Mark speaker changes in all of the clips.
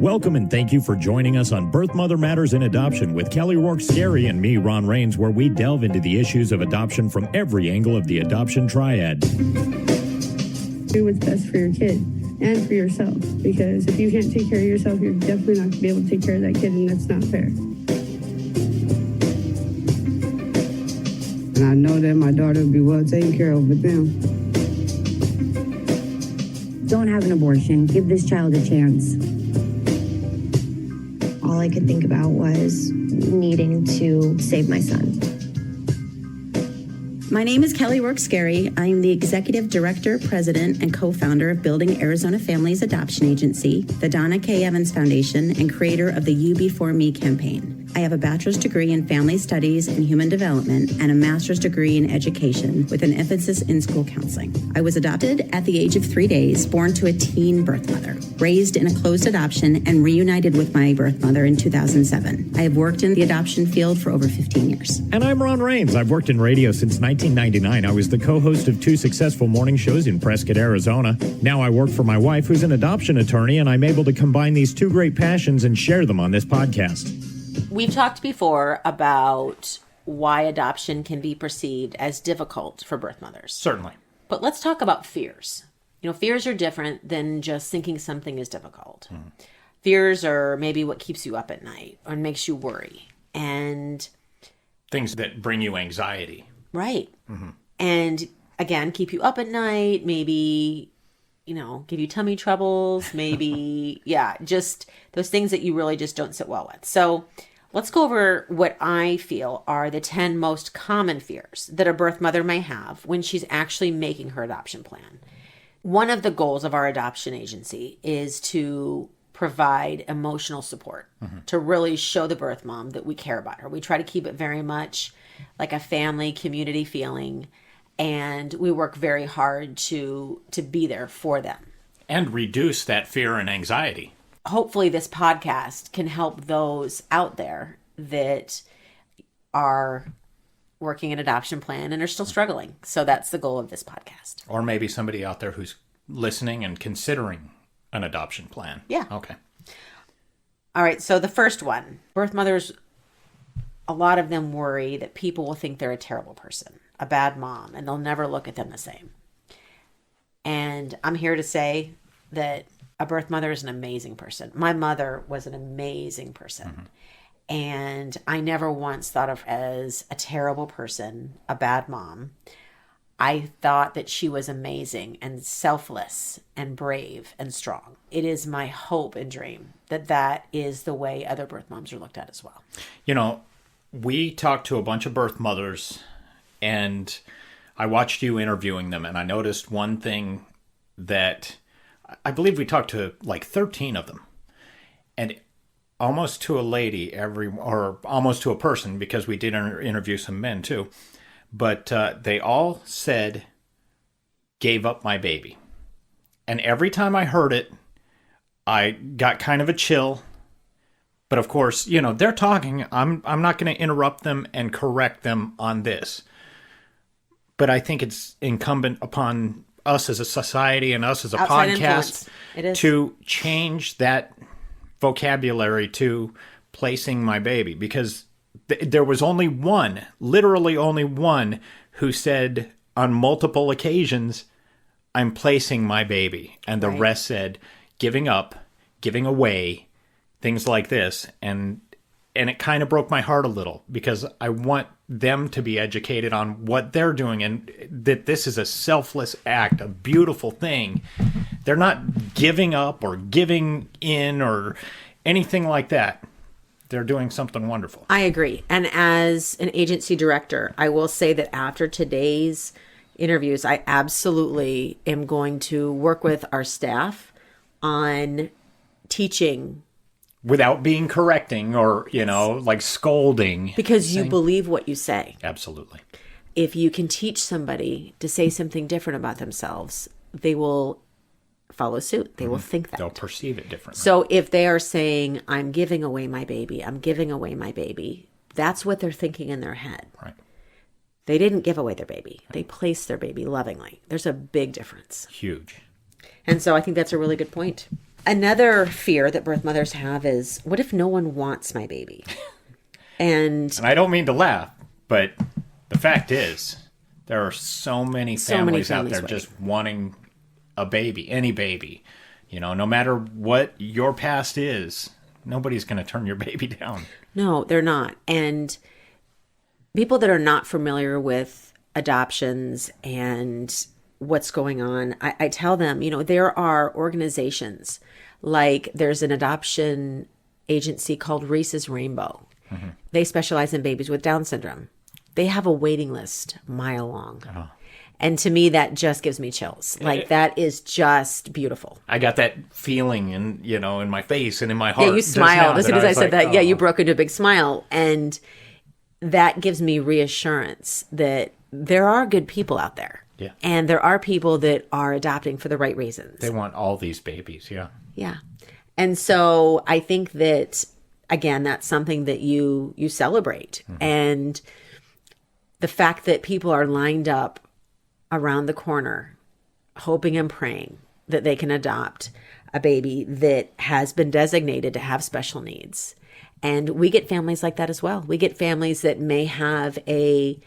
Speaker 1: Welcome and thank you for joining us on Birth Mother Matters in Adoption with Kelly Rourke-Scary and me, Ron Rains, where we delve into the issues of adoption from every angle of the adoption triad.
Speaker 2: Do what's best for your kid and for yourself, because if you can't take care of yourself, you're definitely not going to be able to take care of that kid, and that's not fair.
Speaker 3: And I know that my daughter will be well taken care of with them.
Speaker 4: Don't have an abortion. Give this child a chance.
Speaker 5: All I could think about was needing to save my son.
Speaker 6: My name is Kelly Rourke-Scary. I am the Executive Director, President, and co-founder of Building Arizona Families Adoption Agency, the Donna K. Evans Foundation, and creator of the You Before Me campaign. I have a bachelor's degree in family studies and human development and a master's degree in education with an emphasis in school counseling. I was adopted at the age of 3 days, born to a teen birth mother, raised in a closed adoption, and reunited with my birth mother in 2007. I have worked in the adoption field for over 15 years.
Speaker 1: And I'm Ron Rains. I've worked in radio since 1999. I was the co-host of 2 successful morning shows in Prescott, Arizona. Now I work for my wife, who's an adoption attorney, and I'm able to combine these 2 great passions and share them on this podcast.
Speaker 7: We've talked before about why adoption can be perceived as difficult for birth mothers.
Speaker 8: Certainly.
Speaker 7: But let's talk about fears. Fears are different than just thinking something is difficult. Fears are maybe what keeps you up at night or makes you worry. And
Speaker 8: things that bring you anxiety.
Speaker 7: Right. Mm-hmm. And again, keep you up at night, maybe, give you tummy troubles, maybe, just those things that you really just don't sit well with. So let's go over what I feel are the 10 most common fears that a birth mother may have when she's actually making her adoption plan. One of the goals of our adoption agency is to provide emotional support, to really show the birth mom that we care about her. We try to keep it very much like a family community feeling, and we work very hard to be there for them.
Speaker 8: And reduce that fear and anxiety.
Speaker 7: Hopefully this podcast can help those out there that are working an adoption plan and are still struggling. So that's the goal of this podcast.
Speaker 8: Or maybe somebody out there who's listening and considering an adoption plan.
Speaker 7: Yeah.
Speaker 8: Okay.
Speaker 7: All right. So the first one, birth mothers, a lot of them worry that people will think they're a terrible person, a bad mom, and they'll never look at them the same. And I'm here to say that a birth mother is an amazing person. My mother was an amazing person. And I never once thought of her as a terrible person, a bad mom. I thought that she was amazing and selfless and brave and strong. It is my hope and dream that that is the way other birth moms are looked at as well.
Speaker 8: We talked to a bunch of birth mothers, and I watched you interviewing them, and I noticed one thing that I believe we talked to like 13 of them, and almost to a lady or almost to a person, because we did interview some men too, but they all said, "Gave up my baby." And every time I heard it, I got kind of a chill. But of course, they're talking. I'm not going to interrupt them and correct them on this. But I think it's incumbent upon us as a society and us as a podcast to change that vocabulary to placing my baby. Because there was only one, literally only one, who said on multiple occasions, "I'm placing my baby." And the rest said, giving up, giving away, things like this. And it kind of broke my heart a little, because I want them to be educated on what they're doing and that this is a selfless act, a beautiful thing. They're not giving up or giving in or anything like that. They're doing something wonderful.
Speaker 7: I agree. And as an agency director, I will say that after today's interviews, I absolutely am going to work with our staff on teaching.
Speaker 8: Without being correcting or, like scolding.
Speaker 7: Because you believe what you say.
Speaker 8: Absolutely.
Speaker 7: If you can teach somebody to say something different about themselves, they will follow suit. They will think that.
Speaker 8: They'll perceive it differently.
Speaker 7: So if they are saying, "I'm giving away my baby, I'm giving away my baby," that's what they're thinking in their head.
Speaker 8: Right.
Speaker 7: They didn't give away their baby. They placed their baby lovingly. There's a big difference.
Speaker 8: Huge.
Speaker 7: And so I think that's a really good point. Another fear that birth mothers have is, what if no one wants my baby? And
Speaker 8: I don't mean to laugh, but the fact is, there are so many families out there just wanting a baby, any baby. No matter what your past is, nobody's going to turn your baby down.
Speaker 7: No, they're not. And people that are not familiar with adoptions and what's going on, I tell them, there are organizations like there's an adoption agency called Reese's Rainbow. Mm-hmm. They specialize in babies with Down syndrome. They have a waiting list mile long. Oh. And to me, that just gives me chills. Like, that is just beautiful.
Speaker 8: I got that feeling in my face and in my heart.
Speaker 7: Yeah, you smiled as soon as I said that. Oh. Yeah, you broke into a big smile. And that gives me reassurance that there are good people out there.
Speaker 8: Yeah.
Speaker 7: And there are people that are adopting for the right reasons.
Speaker 8: They want all these babies, yeah.
Speaker 7: Yeah. And so I think that, again, that's something that you celebrate. Mm-hmm. And the fact that people are lined up around the corner, hoping and praying that they can adopt a baby that has been designated to have special needs. And we get families like that as well. We get families that may have a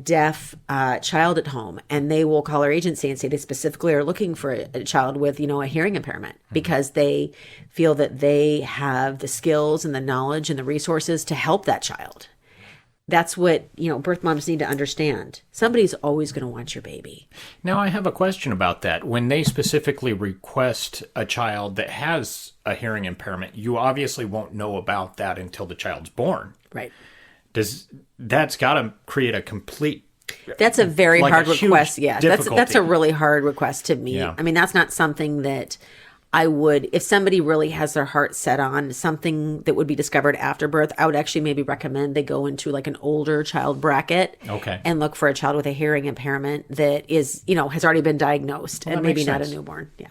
Speaker 7: deaf child at home, and they will call our agency and say they specifically are looking for a child with, a hearing impairment because they feel that they have the skills and the knowledge and the resources to help that child. That's what, birth moms need to understand. Somebody's always going to want your baby.
Speaker 8: Now, I have a question about that. When they specifically request a child that has a hearing impairment, you obviously won't know about that until the child's born.
Speaker 7: Right.
Speaker 8: That's got to create a complete...
Speaker 7: That's a very hard request. Yeah, that's a really hard request to meet.
Speaker 8: Yeah.
Speaker 7: I mean, that's not something that I would, if somebody really has their heart set on something that would be discovered after birth, I would actually maybe recommend they go into like an older child bracket.
Speaker 8: Okay.
Speaker 7: And look for a child with a hearing impairment that is, has already been diagnosed and maybe not a newborn. Yeah.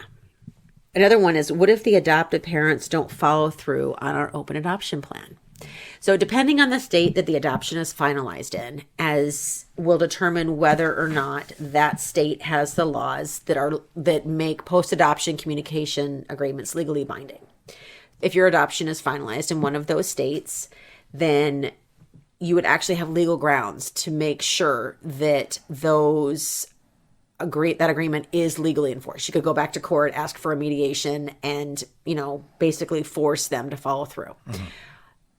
Speaker 7: Another one is, what if the adoptive parents don't follow through on our open adoption plan? So depending on the state that the adoption is finalized in, as will determine whether or not that state has the laws that make post-adoption communication agreements legally binding. If your adoption is finalized in one of those states, then you would actually have legal grounds to make sure that that agreement is legally enforced. You could go back to court, ask for a mediation, and basically force them to follow through. Mm-hmm.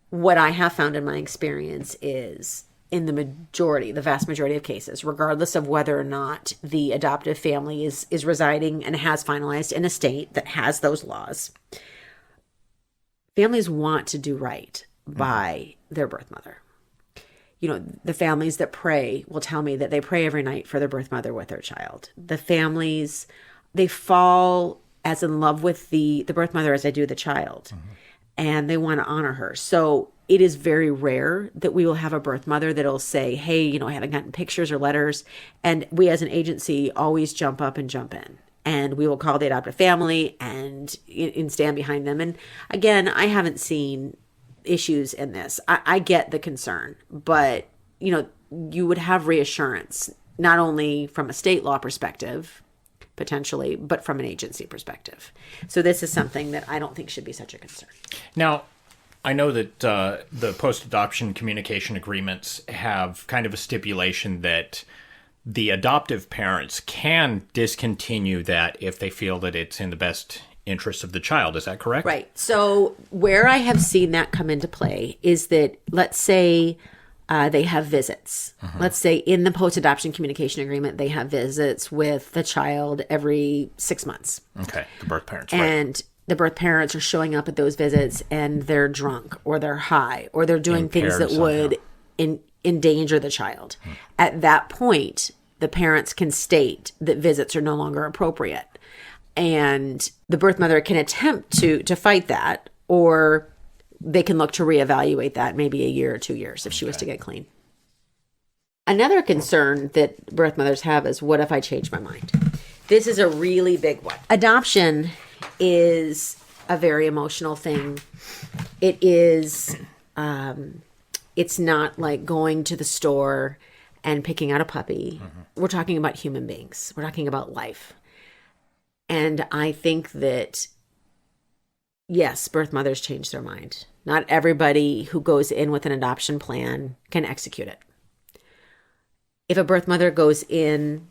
Speaker 7: What I have found in my experience is, in the vast majority of cases, regardless of whether or not the adoptive family is residing and has finalized in a state that has those laws, families want to do right by their birth mother. The families that pray will tell me that they pray every night for their birth mother with their child. The families, they fall as in love with the birth mother as they do the child. Mm-hmm. And they want to honor her. So it is very rare that we will have a birth mother that'll say, hey, I haven't gotten pictures or letters. And we as an agency always jump up and jump in. And we will call the adoptive family and stand behind them. And again, I haven't seen issues in this. I get the concern, but, you would have reassurance, not only from a state law perspective, potentially, but from an agency perspective. So this is something that I don't think should be such a concern.
Speaker 8: Now, I know that the post-adoption communication agreements have kind of a stipulation that the adoptive parents can discontinue that if they feel that it's in the best interest of the child. Is that correct?
Speaker 7: Right. So where I have seen that come into play is that, let's say, they have visits. Mm-hmm. Let's say in the post-adoption communication agreement, they have visits with the child every 6 months.
Speaker 8: Okay, the birth parents.
Speaker 7: And
Speaker 8: right.
Speaker 7: The birth parents are showing up at those visits and they're drunk or they're high or they're doing things that would endanger the child. Hmm. At that point, the parents can state that visits are no longer appropriate. And the birth mother can attempt to fight that, or they can look to reevaluate that maybe a year or 2 years if she was to get clean. Another concern that birth mothers have is, what if I change my mind? This is a really big one. Adoption is a very emotional thing. It is, it's not like going to the store and picking out a puppy. Mm-hmm. We're talking about human beings. We're talking about life. And I think that yes, birth mothers change their mind. Not everybody who goes in with an adoption plan can execute it. If a birth mother goes in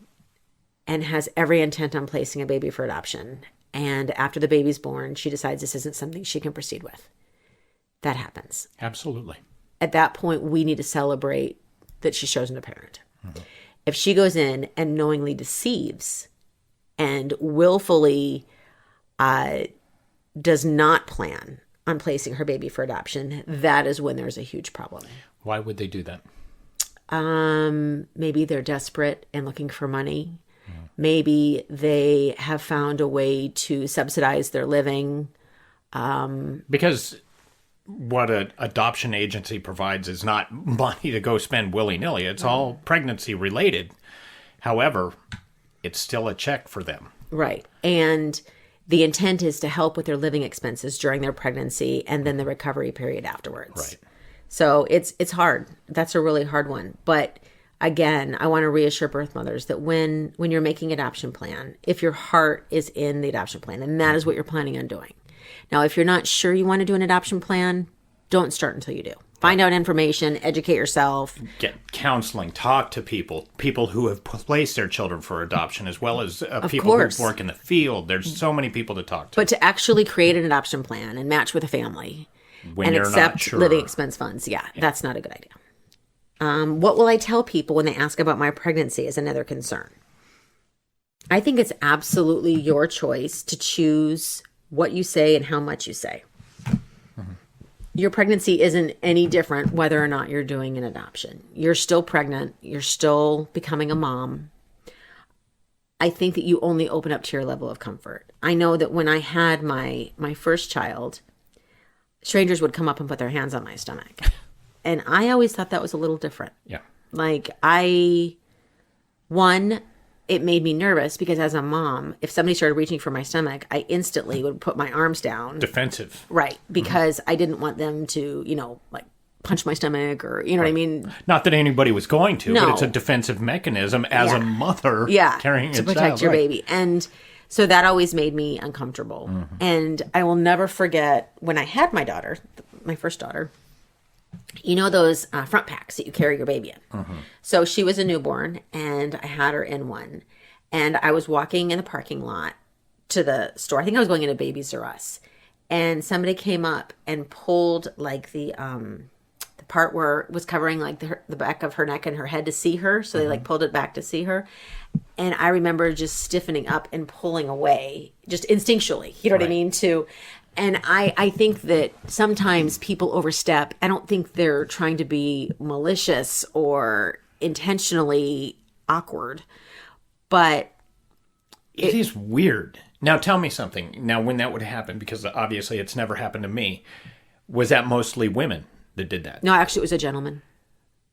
Speaker 7: and has every intent on placing a baby for adoption, and after the baby's born, she decides this isn't something she can proceed with, that happens.
Speaker 8: Absolutely.
Speaker 7: At that point, we need to celebrate that she's chosen a parent. Mm-hmm. If she goes in and knowingly deceives and willfully does not plan on placing her baby for adoption, that is when there's a huge problem.
Speaker 8: Why would they do that?
Speaker 7: Maybe they're desperate and looking for money. Maybe they have found a way to subsidize their living.
Speaker 8: Because what an adoption agency provides is not money to go spend willy-nilly. It's all pregnancy related. However, it's still a check for them.
Speaker 7: Right. And the intent is to help with their living expenses during their pregnancy and then the recovery period afterwards.
Speaker 8: Right.
Speaker 7: So it's hard. That's a really hard one. But again, I want to reassure birth mothers that when you're making adoption plan, if your heart is in the adoption plan, and that is what you're planning on doing. Now, if you're not sure you want to do an adoption plan, don't start until you do. Find out information, educate yourself.
Speaker 8: Get counseling, talk to people who have placed their children for adoption, as well as people who work in the field. There's so many people to talk to.
Speaker 7: But to actually create an adoption plan and match with a family and accept living expense funds, that's not a good idea. What will I tell people when they ask about my pregnancy is another concern. I think it's absolutely your choice to choose what you say and how much you say. Mm-hmm. Your pregnancy isn't any different whether or not you're doing an adoption. You're still pregnant. You're still becoming a mom. I think that you only open up to your level of comfort. I know that when I had my first child, strangers would come up and put their hands on my stomach. And I always thought that was a little different.
Speaker 8: Yeah.
Speaker 7: Like it made me nervous because as a mom, if somebody started reaching for my stomach, I instantly would put my arms down.
Speaker 8: Defensive.
Speaker 7: Right. Because I didn't want them to, punch my stomach or, what I mean?
Speaker 8: Not that anybody was going to, but it's a defensive mechanism as a mother carrying a child.
Speaker 7: To protect your baby. And so that always made me uncomfortable. Mm-hmm. And I will never forget when I had my daughter, my first daughter, those front packs that you carry your baby in. Mm-hmm. So she was a newborn and I had her in one. And I was walking in the parking lot to the store. I think I was going into Babies R Us. And somebody came up and pulled like the part where it was covering like the back of her neck and her head to see her. So they like pulled it back to see her. And I remember just stiffening up and pulling away, just instinctually, you know what I mean? And I think that sometimes people overstep. I don't think they're trying to be malicious or intentionally awkward, but
Speaker 8: it is weird. Now tell me something. Now when that would happen, because obviously it's never happened to me, was that mostly women that did that?
Speaker 7: No, actually it was a gentleman.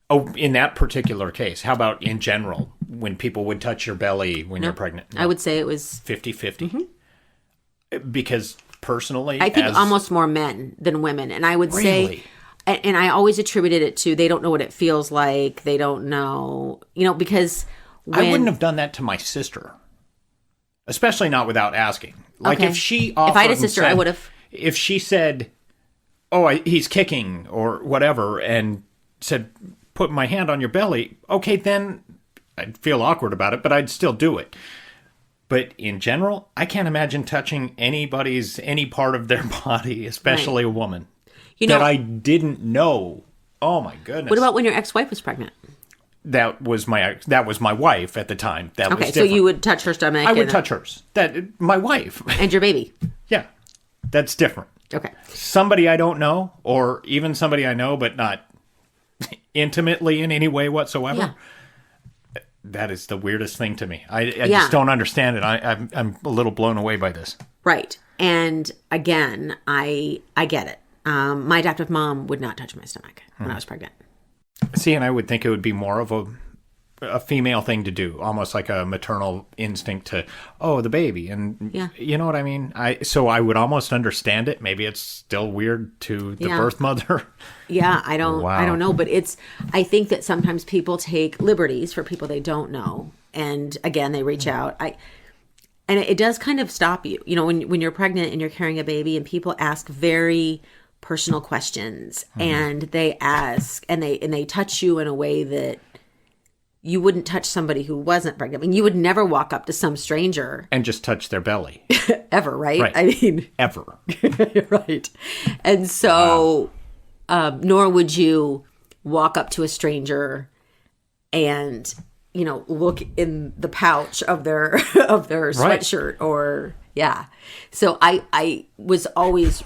Speaker 8: Oh, in that particular case. How about in general, when people would touch your belly when you're pregnant? No.
Speaker 7: I would say it was
Speaker 8: 50-50. Mm-hmm. Because personally,
Speaker 7: I think almost more men than women. And I would say, and I always attributed it to, they don't know what it feels like. They don't know, because
Speaker 8: I wouldn't have done that to my sister, especially not without asking. Like if she offered,
Speaker 7: if I had a sister, I would have.
Speaker 8: If she said, he's kicking or whatever, and said, put my hand on your belly, okay, then I'd feel awkward about it, but I'd still do it. But in general, I can't imagine touching any part of their body, especially a woman, that I didn't know. Oh my goodness!
Speaker 7: What about when your ex-wife was pregnant?
Speaker 8: That was my wife at the time. That was different.
Speaker 7: So you would touch her stomach.
Speaker 8: I would touch hers. My wife
Speaker 7: and your baby.
Speaker 8: Yeah, that's different.
Speaker 7: Okay.
Speaker 8: Somebody I don't know, or even somebody I know, but not intimately in any way whatsoever. Yeah. That is the weirdest thing to me. I just don't understand it. I'm a little blown away by this.
Speaker 7: Right. And again, I get it. My adoptive mom would not touch my stomach when I was pregnant.
Speaker 8: See, and I would think it would be more of a female thing to do, almost like a maternal instinct to, the baby. And you know what I mean? So I would almost understand it. Maybe it's still weird to the birth mother.
Speaker 7: Yeah, I don't know. But I think that sometimes people take liberties for people they don't know. And again, they reach out. And it does kind of stop you, when you're pregnant and you're carrying a baby and people ask very personal questions and they ask and they touch you in a way that you wouldn't touch somebody who wasn't pregnant. I mean, you would never walk up to some stranger
Speaker 8: and just touch their belly.
Speaker 7: Ever, right?
Speaker 8: Right.
Speaker 7: I mean,
Speaker 8: ever.
Speaker 7: Right. And so, nor would you walk up to a stranger and, look in the pouch of their sweatshirt or, yeah. So I was always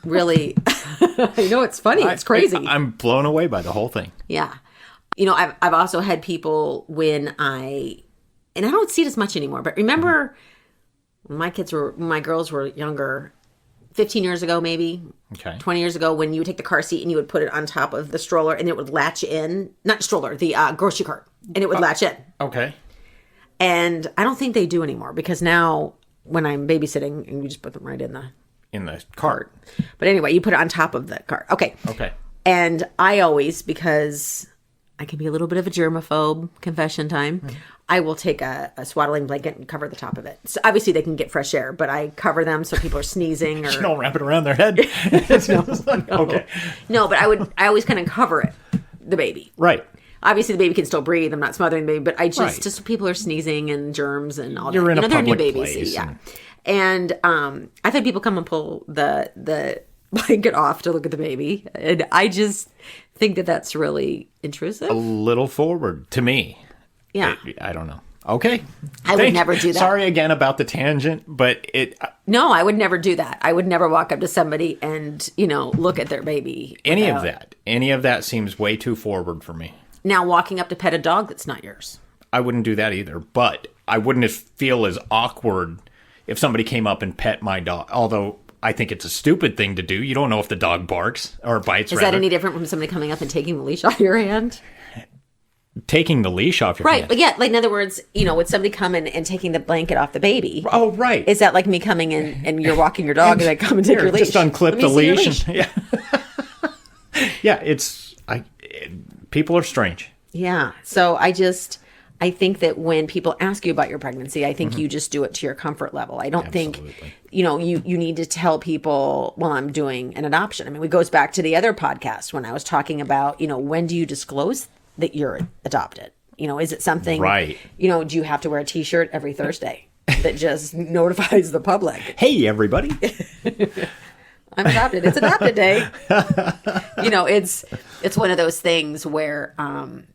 Speaker 7: really, I know it's funny. It's crazy.
Speaker 8: I'm blown away by the whole thing.
Speaker 7: Yeah. I've also had people and I don't see it as much anymore, but remember when my girls were younger, 15 years ago, maybe 20 years ago, when you would take the car seat and you would put it on top of the stroller and it would latch in, not stroller, the grocery cart, and it would latch in.
Speaker 8: Okay.
Speaker 7: And I don't think they do anymore because now when I'm babysitting and you just put them right in the cart. But anyway, you put it on top of the cart. Okay. And I always, because I can be a little bit of a germaphobe, confession time, I will take a swaddling blanket and cover the top of it. So obviously they can get fresh air, but I cover them so people are sneezing or
Speaker 8: you don't wrap it around their head. Okay.
Speaker 7: No, but I always kind of cover it, the baby.
Speaker 8: Right.
Speaker 7: Obviously the baby can still breathe. I'm not smothering the baby, but I just people are sneezing and germs and all
Speaker 8: You're
Speaker 7: that.
Speaker 8: in a
Speaker 7: they're new
Speaker 8: public
Speaker 7: babies.
Speaker 8: place.
Speaker 7: Yeah. And I've had people come and pull the blanket off to look at the baby, and I just think that that's really intrusive.
Speaker 8: A little forward to me.
Speaker 7: Yeah.
Speaker 8: I don't know. Okay.
Speaker 7: I would never do that.
Speaker 8: Sorry again about the tangent, but
Speaker 7: No, I would never do that. I would never walk up to somebody and, look at their baby.
Speaker 8: Any of that seems way too forward for me.
Speaker 7: Now, walking up to pet a dog that's not yours.
Speaker 8: I wouldn't do that either, but I wouldn't feel as awkward if somebody came up and pet my dog. Although I think it's a stupid thing to do. You don't know if the dog barks or bites.
Speaker 7: Is that any different from somebody coming up and taking the leash off your hand?
Speaker 8: Taking the leash off your hand.
Speaker 7: Right. But yeah, like in other words, would somebody come in and taking the blanket off the baby?
Speaker 8: Oh, right.
Speaker 7: Is that like me coming in and you're walking your dog and I come and take your leash?
Speaker 8: Just unclip the leash. Yeah. Yeah, people are strange.
Speaker 7: Yeah. So I think that when people ask you about your pregnancy, I think you just do it to your comfort level. I don't think, you need to tell people, well, I'm doing an adoption. I mean, it goes back to the other podcast when I was talking about, when do you disclose that you're adopted? Is it something,
Speaker 8: right?
Speaker 7: Do you have to wear a t-shirt every Thursday that just notifies the public?
Speaker 8: Hey, everybody.
Speaker 7: I'm adopted. It's adopted day. It's one of those things where, an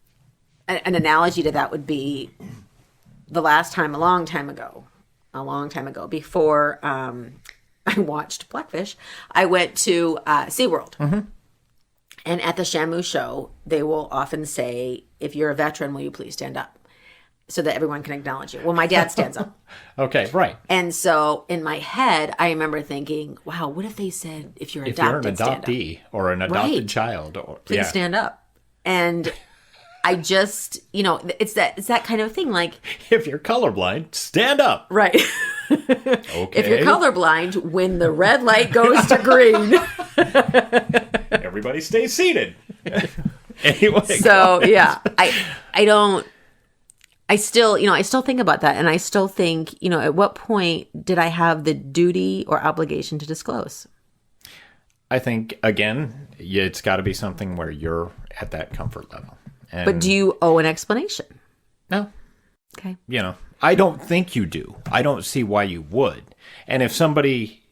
Speaker 7: analogy to that would be the last time, a long time ago, before I watched Blackfish, I went to SeaWorld. Mm-hmm. And at the Shamu show, they will often say, if you're a veteran, will you please stand up? So that everyone can acknowledge you. Well, my dad stands up.
Speaker 8: Okay, right.
Speaker 7: And so in my head, I remember thinking, wow, what if they said, if you're adopted,
Speaker 8: you're an adoptee or an adopted child,
Speaker 7: please stand up. And I just, it's that kind of thing. Like,
Speaker 8: if you're colorblind, stand up.
Speaker 7: Right.
Speaker 8: Okay.
Speaker 7: If you're colorblind, when the red light goes to green,
Speaker 8: everybody stay seated. Anyway.
Speaker 7: So yeah, I still think about that, and I still think, at what point did I have the duty or obligation to disclose?
Speaker 8: I think again, it's got to be something where you're at that comfort level.
Speaker 7: But do you owe an explanation?
Speaker 8: No.
Speaker 7: Okay.
Speaker 8: I don't think you do. I don't see why you would. And if somebody,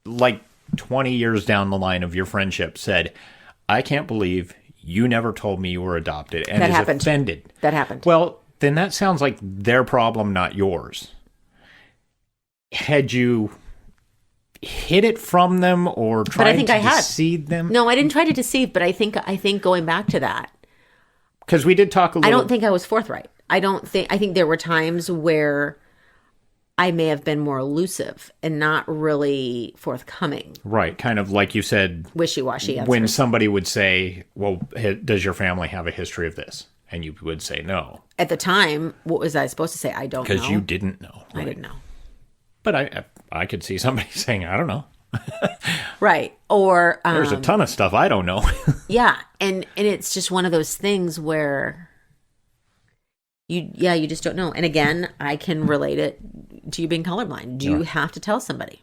Speaker 8: like 20 years down the line of your friendship, said, I can't believe you never told me you were adopted, and is offended.
Speaker 7: That happened.
Speaker 8: Well, then that sounds like their problem, not yours. Had you hid it from them or tried to deceive them?
Speaker 7: No, I didn't try to deceive, but I think going back to that,
Speaker 8: because we did talk a little.
Speaker 7: I don't think I was forthright. I think there were times where I may have been more elusive and not really forthcoming.
Speaker 8: Right. Kind of like you said.
Speaker 7: Wishy-washy answers.
Speaker 8: When somebody would say, well, does your family have a history of this? And you would say no.
Speaker 7: At the time, what was I supposed to say? I don't know.
Speaker 8: Because you didn't know. Right?
Speaker 7: I didn't know.
Speaker 8: But I could see somebody saying, I don't know.
Speaker 7: Right. Or
Speaker 8: there's a ton of stuff I don't know.
Speaker 7: Yeah. And it's just one of those things where You just don't know. And again, I can relate it to you being colorblind. Do you have to tell somebody?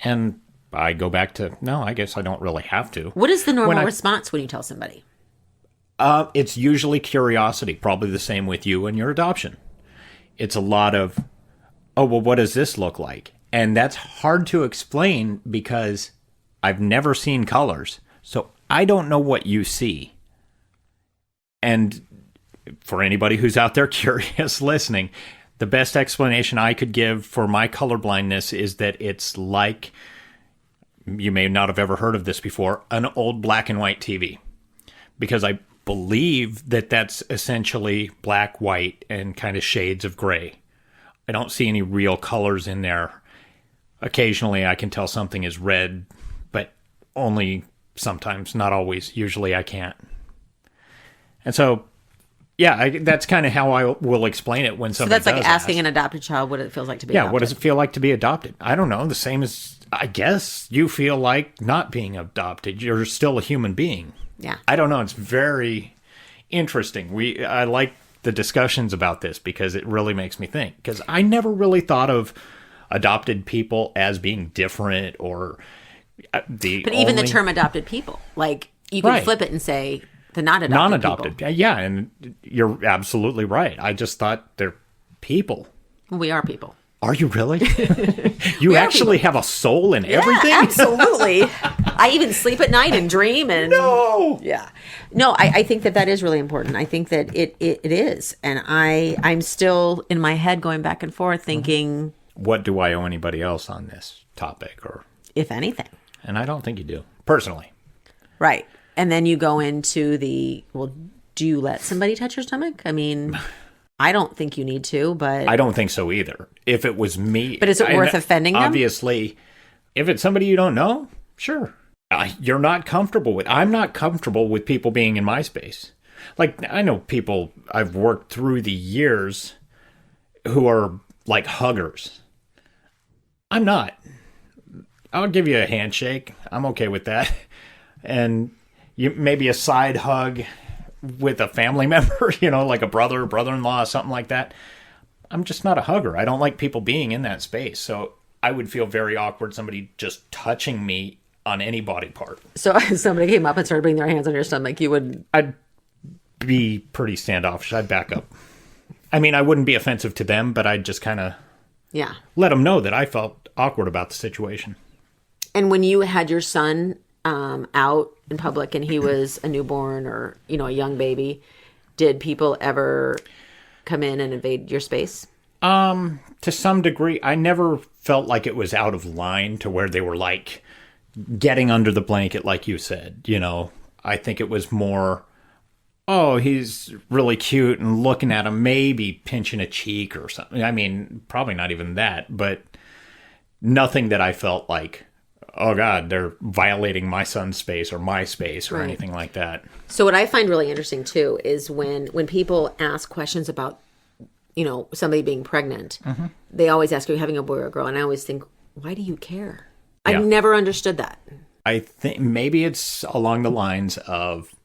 Speaker 8: And I go back to, no, I guess I don't really have to.
Speaker 7: What is the normal response when you tell somebody?
Speaker 8: It's usually curiosity, probably the same with you and your adoption. It's a lot of, oh, well, what does this look like? And that's hard to explain because I've never seen colors. So I don't know what you see. And for anybody who's out there curious listening, the best explanation I could give for my colorblindness is that it's like, you may not have ever heard of this before, an old black and white TV. Because I believe that that's essentially black, white, and kind of shades of gray. I don't see any real colors in there. Occasionally I can tell something is red, but only sometimes, not always. Usually I can't. And so, yeah, that's kind of how I will explain it when somebody
Speaker 7: So that's like asking an adopted child what it feels like to be adopted.
Speaker 8: Yeah, what does it feel like to be adopted? I don't know. The same as, I guess, you feel like not being adopted. You're still a human being.
Speaker 7: Yeah.
Speaker 8: I don't know. It's very interesting. I like the discussions about this because it really makes me think. Because I never really thought of adopted people as being different or
Speaker 7: But even the term adopted people, like you can flip it and say the non-adopted people.
Speaker 8: Yeah, and you're absolutely right. I just thought they're people.
Speaker 7: Well, we are people.
Speaker 8: Are you really? You actually have a soul and everything?
Speaker 7: Absolutely. I even sleep at night and dream. And
Speaker 8: no.
Speaker 7: Yeah. No, I think that is really important. I think that it is. And I'm still in my head going back and forth thinking,
Speaker 8: what do I owe anybody else on this topic? Or
Speaker 7: if anything.
Speaker 8: And I don't think you do, personally.
Speaker 7: Right. And then you go into well, do you let somebody touch your stomach? I mean, I don't think you need to, but...
Speaker 8: I don't think so either. If it was me...
Speaker 7: But is it worth offending them?
Speaker 8: Obviously, if it's somebody you don't know, sure. You're not comfortable with... I'm not comfortable with people being in my space. Like, I know people I've worked through the years who are like huggers. I'm not. I'll give you a handshake. I'm okay with that. And maybe a side hug with a family member, like a brother-in-law, something like that. I'm just not a hugger. I don't like people being in that space. So I would feel very awkward somebody just touching me on any body part.
Speaker 7: So if somebody came up and started putting their hands on your stomach, you would...
Speaker 8: I'd be pretty standoffish. I'd back up. I mean, I wouldn't be offensive to them, but I'd just kind of let them know that I felt awkward about the situation.
Speaker 7: And when you had your son out in public and he was a newborn or, a young baby, did people ever come in and invade your space?
Speaker 8: To some degree. I never felt like it was out of line to where they were like getting under the blanket, like you said. I think it was more, oh, he's really cute, and looking at him, maybe pinching a cheek or something. I mean, probably not even that, but nothing that I felt like, oh God, they're violating my son's space or my space or anything like that.
Speaker 7: So what I find really interesting too is when people ask questions about, somebody being pregnant, they always ask, are you having a boy or a girl? And I always think, why do you care? Yeah. I've never understood that.
Speaker 8: I think maybe it's along the lines of,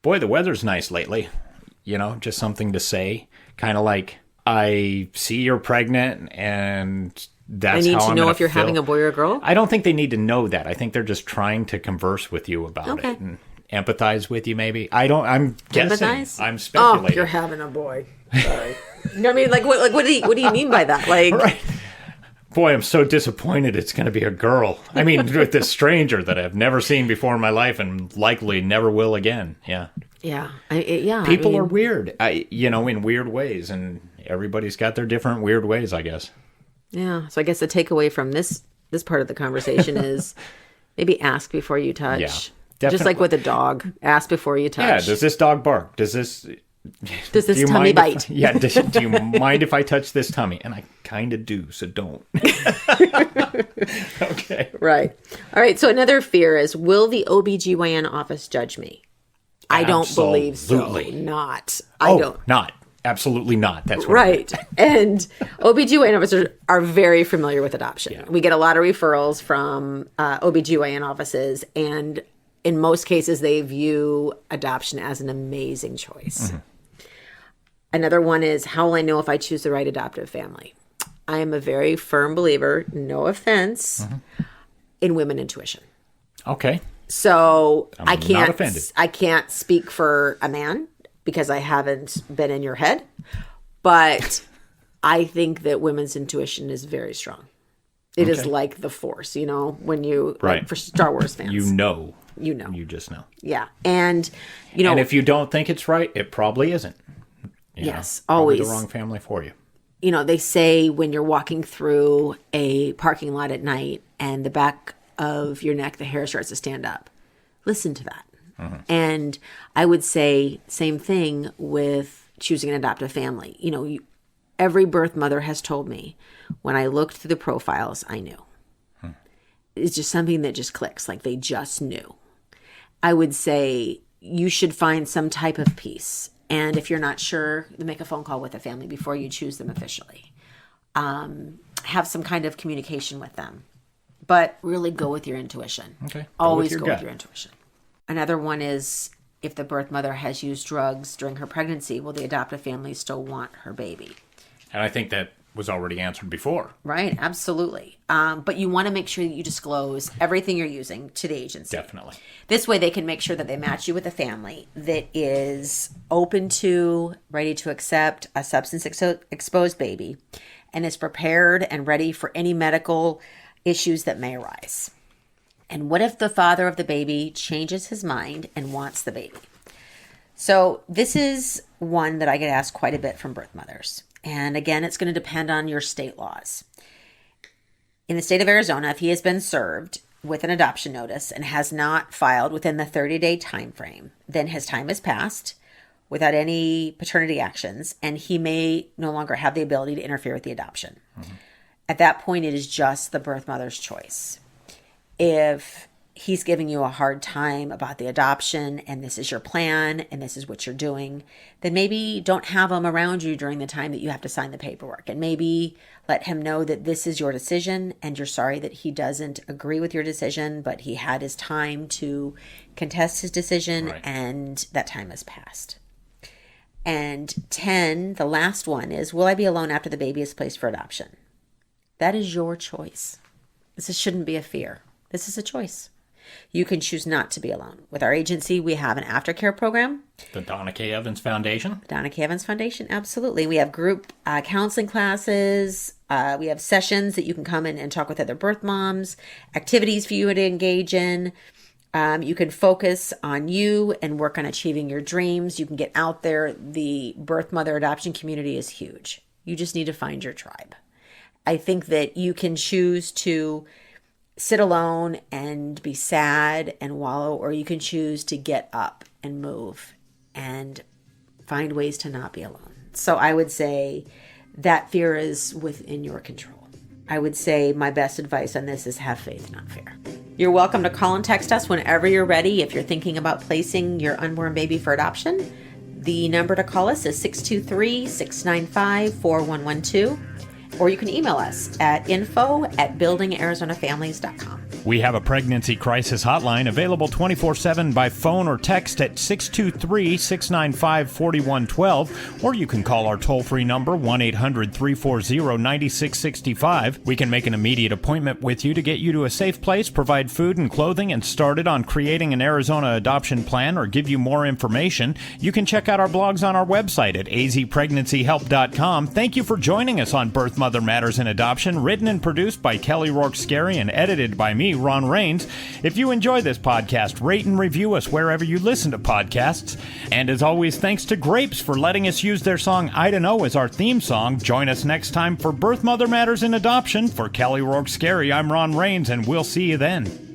Speaker 8: boy, the weather's nice lately. Just something to say. Kind of like, I see you're pregnant and that's how I'm
Speaker 7: I need to know if you're
Speaker 8: feel.
Speaker 7: having a boy or a girl?
Speaker 8: I don't think they need to know that. I think they're just trying to converse with you about it and empathize with you maybe. I'm guessing. Empathize? I'm speculating.
Speaker 7: Oh, you're having a boy. Sorry. I mean, like what do you mean by that? Like,
Speaker 8: right. Boy, I'm so disappointed it's going to be a girl. I mean, with this stranger that I've never seen before in my life and likely never will again. Yeah.
Speaker 7: Yeah.
Speaker 8: People are weird, in weird ways, and everybody's got their different weird ways, I guess.
Speaker 7: Yeah. So I guess the takeaway from this part of the conversation is maybe ask before you touch. Yeah, definitely. Just like with a dog, ask before you touch.
Speaker 8: Yeah. Does this dog bark? Does this
Speaker 7: tummy bite?
Speaker 8: Do you mind if I touch this tummy? And I kind of do, so don't. Okay.
Speaker 7: Right. All right. So another fear is, will the OBGYN office judge me? I don't believe so. Not. I don't.
Speaker 8: Not. Absolutely not. That's what
Speaker 7: right. And OBGYN officers are very familiar with adoption. Yeah. We get a lot of referrals from OBGYN offices, and in most cases, they view adoption as an amazing choice. Mm-hmm. Another one is, how will I know if I choose the right adoptive family? I am a very firm believer, no offense, in women intuition.
Speaker 8: Okay.
Speaker 7: So
Speaker 8: I'm not offended.
Speaker 7: I can't speak for a man because I haven't been in your head, but I think that women's intuition is very strong. It is like the Force, when you, like for Star Wars fans.
Speaker 8: You know.
Speaker 7: You
Speaker 8: just know.
Speaker 7: Yeah. And,
Speaker 8: And if you don't think it's right, it probably isn't.
Speaker 7: Yes,
Speaker 8: probably
Speaker 7: always.
Speaker 8: the wrong family for you.
Speaker 7: They say when you're walking through a parking lot at night and the back of your neck, the hair starts to stand up. Listen to that. And I would say same thing with choosing an adoptive family. Every birth mother has told me when I looked through the profiles, I knew. It's just something that just clicks, like they just knew. I would say you should find some type of peace. And if you're not sure, make a phone call with the family before you choose them officially. Have some kind of communication with them. But really go with your intuition.
Speaker 8: Okay.
Speaker 7: Always go with your intuition. Another one is, if the birth mother has used drugs during her pregnancy, will the adoptive family still want her baby?
Speaker 8: And I think that was already answered before.
Speaker 7: Right, absolutely. But you want to make sure that you disclose everything you're using to the agency.
Speaker 8: Definitely.
Speaker 7: This way they can make sure that they match you with a family that is open to, ready to accept a substance exposed baby and is prepared and ready for any medical issues that may arise. And what if the father of the baby changes his mind and wants the baby? So this is one that I get asked quite a bit from birth mothers. And again, it's going to depend on your state laws. In the state of Arizona, if he has been served with an adoption notice and has not filed within the 30-day time frame, then his time has passed without any paternity actions, and he may no longer have the ability to interfere with the adoption. At that point, it is just the birth mother's choice. If he's giving you a hard time about the adoption and this is your plan and this is what you're doing, then maybe don't have him around you during the time that you have to sign the paperwork, and maybe let him know that this is your decision and you're sorry that he doesn't agree with your decision, but he had his time to contest his decision and that time has passed. And 10, the last one is, will I be alone after the baby is placed for adoption? That is your choice. This shouldn't be a fear. This is a choice. You can choose not to be alone. With our agency, we have an aftercare program.
Speaker 8: The Donna K. Evans Foundation.
Speaker 7: Donna K. Evans Foundation, absolutely. We have group counseling classes. We have sessions that you can come in and talk with other birth moms, activities for you to engage in. You can focus on you and work on achieving your dreams. You can get out there. The birth mother adoption community is huge. You just need to find your tribe. I think that you can choose to sit alone and be sad and wallow, or you can choose to get up and move and find ways to not be alone. So I would say that fear is within your control. I would say my best advice on this is have faith, not fear. You're welcome to call and text us whenever you're ready. If you're thinking about placing your unborn baby for adoption, the number to call us is 623-695-4112. Or you can email us at info@buildingarizonafamilies.com.
Speaker 8: We have a pregnancy crisis hotline available 24/7 by phone or text at 623-695-4112, or you can call our toll-free number 1-800-340-9665. We can make an immediate appointment with you to get you to a safe place, provide food and clothing, and started on creating an Arizona adoption plan or give you more information. You can check out our blogs on our website at azpregnancyhelp.com. Thank you for joining us on Birth Mother Matters in Adoption, written and produced by Kelly Rourke-Scary and edited by me, Ron Rains. If you enjoy this podcast, rate and review us wherever you listen to podcasts. And as always, thanks to Grapes for letting us use their song I Don't Know as our theme song. Join us next time for Birth Mother Matters in Adoption. For Kelly Rourke-Scary, I'm Ron Rains, and we'll see you then.